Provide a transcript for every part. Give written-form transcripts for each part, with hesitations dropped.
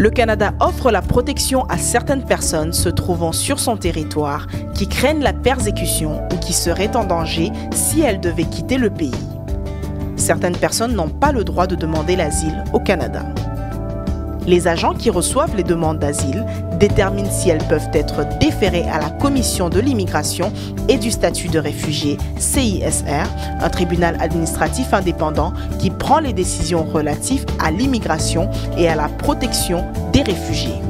Le Canada offre la protection à certaines personnes se trouvant sur son territoire qui craignent la persécution ou qui seraient en danger si elles devaient quitter le pays. Certaines personnes n'ont pas le droit de demander l'asile au Canada. Les agents qui reçoivent les demandes d'asile déterminent si elles peuvent être déférées à la Commission de l'immigration et du statut de réfugié, CISR, un tribunal administratif indépendant qui prend les décisions relatives à l'immigration et à la protection des réfugiés.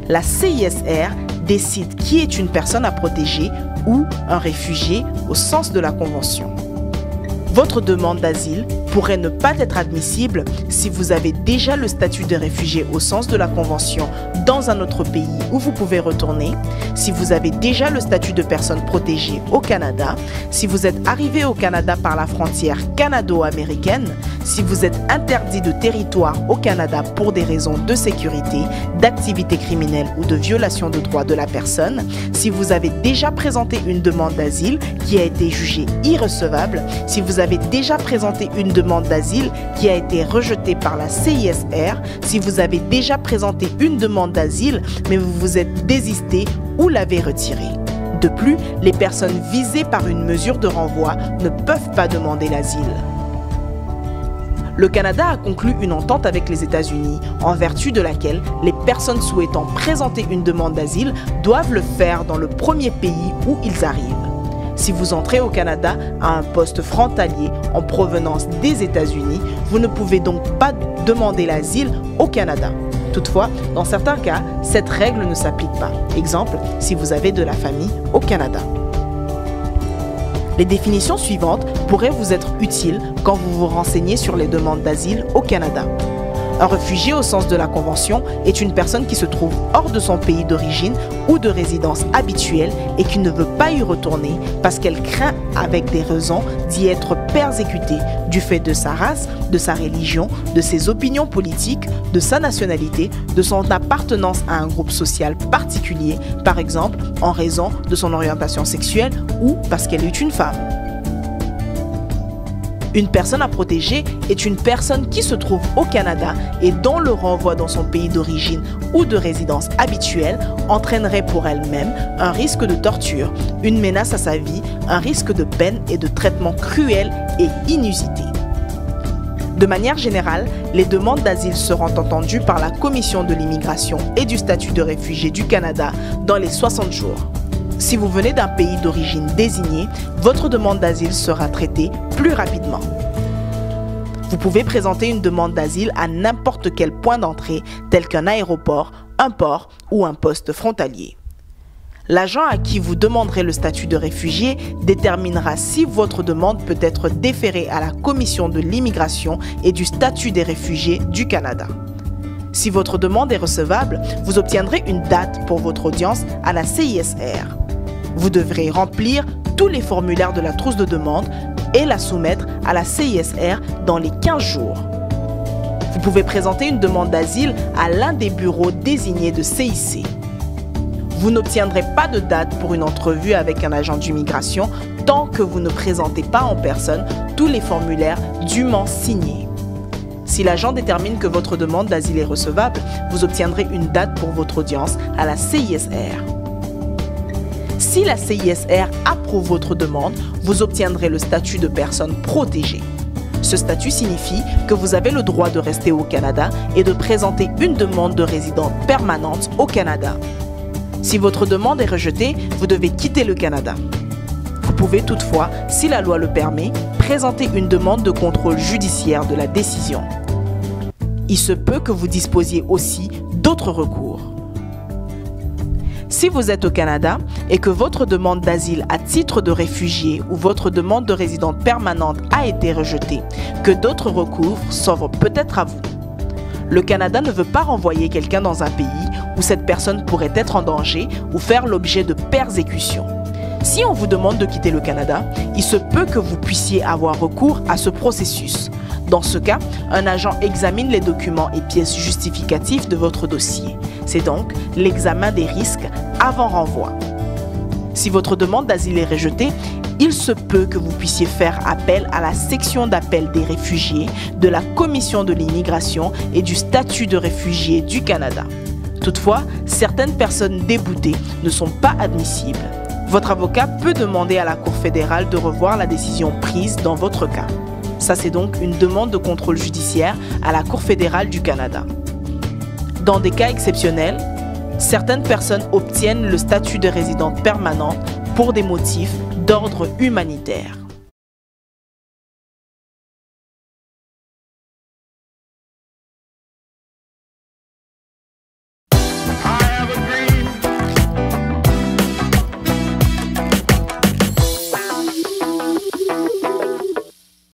La CISR décide qui est une personne à protéger ou un réfugié au sens de la Convention. Votre demande d'asile pourrait ne pas être admissible si vous avez déjà le statut de réfugié au sens de la Convention dans un autre pays où vous pouvez retourner, si vous avez déjà le statut de personne protégée au Canada, si vous êtes arrivé au Canada par la frontière canado-américaine, si vous êtes interdit de territoire au Canada pour des raisons de sécurité, d'activité criminelle ou de violation de droits de la personne, si vous avez déjà présenté une demande d'asile qui a été jugée irrecevable, si vous avez déjà présenté une demande d'asile qui a été rejetée par la CISR, si vous avez déjà présenté une demande d'asile mais vous vous êtes désisté ou l'avez retirée. De plus, les personnes visées par une mesure de renvoi ne peuvent pas demander l'asile. Le Canada a conclu une entente avec les États-Unis en vertu de laquelle les personnes souhaitant présenter une demande d'asile doivent le faire dans le premier pays où ils arrivent. Si vous entrez au Canada à un poste frontalier en provenance des États-Unis, vous ne pouvez donc pas demander l'asile au Canada. Toutefois, dans certains cas, cette règle ne s'applique pas. Exemple, si vous avez de la famille au Canada. Les définitions suivantes pourraient vous être utiles quand vous vous renseignez sur les demandes d'asile au Canada. Un réfugié au sens de la Convention est une personne qui se trouve hors de son pays d'origine ou de résidence habituelle et qui ne veut pas y retourner parce qu'elle craint avec des raisons d'y être persécutée du fait de sa race, de sa religion, de ses opinions politiques, de sa nationalité, de son appartenance à un groupe social particulier, par exemple en raison de son orientation sexuelle ou parce qu'elle est une femme. Une personne à protéger est une personne qui se trouve au Canada et dont le renvoi dans son pays d'origine ou de résidence habituelle entraînerait pour elle-même un risque de torture, une menace à sa vie, un risque de peine et de traitement cruel et inusité. De manière générale, les demandes d'asile seront entendues par la Commission de l'immigration et du statut de réfugié du Canada dans les 60 jours. Si vous venez d'un pays d'origine désigné, votre demande d'asile sera traitée plus rapidement. Vous pouvez présenter une demande d'asile à n'importe quel point d'entrée, tel qu'un aéroport, un port ou un poste frontalier. L'agent à qui vous demanderez le statut de réfugié déterminera si votre demande peut être déférée à la Commission de l'immigration et du statut des réfugiés du Canada. Si votre demande est recevable, vous obtiendrez une date pour votre audience à la CISR. Vous devrez remplir tous les formulaires de la trousse de demande et la soumettre à la CISR dans les 15 jours. Vous pouvez présenter une demande d'asile à l'un des bureaux désignés de CIC. Vous n'obtiendrez pas de date pour une entrevue avec un agent d'immigration tant que vous ne présentez pas en personne tous les formulaires dûment signés. Si l'agent détermine que votre demande d'asile est recevable, vous obtiendrez une date pour votre audience à la CISR. Si la CISR approuve votre demande, vous obtiendrez le statut de personne protégée. Ce statut signifie que vous avez le droit de rester au Canada et de présenter une demande de résidence permanente au Canada. Si votre demande est rejetée, vous devez quitter le Canada. Vous pouvez toutefois, si la loi le permet, présenter une demande de contrôle judiciaire de la décision. Il se peut que vous disposiez aussi d'autres recours. Si vous êtes au Canada et que votre demande d'asile à titre de réfugié ou votre demande de résidence permanente a été rejetée, que d'autres recours s'ouvrent peut-être à vous. Le Canada ne veut pas renvoyer quelqu'un dans un pays où cette personne pourrait être en danger ou faire l'objet de persécution. Si on vous demande de quitter le Canada, il se peut que vous puissiez avoir recours à ce processus. Dans ce cas, un agent examine les documents et pièces justificatives de votre dossier. C'est donc l'examen des risques avant renvoi. Si votre demande d'asile est rejetée, il se peut que vous puissiez faire appel à la section d'appel des réfugiés de la Commission de l'immigration et du statut de réfugié du Canada. Toutefois, certaines personnes déboutées ne sont pas admissibles. Votre avocat peut demander à la Cour fédérale de revoir la décision prise dans votre cas. Ça, c'est donc une demande de contrôle judiciaire à la Cour fédérale du Canada. Dans des cas exceptionnels, certaines personnes obtiennent le statut de résidente permanente pour des motifs d'ordre humanitaire.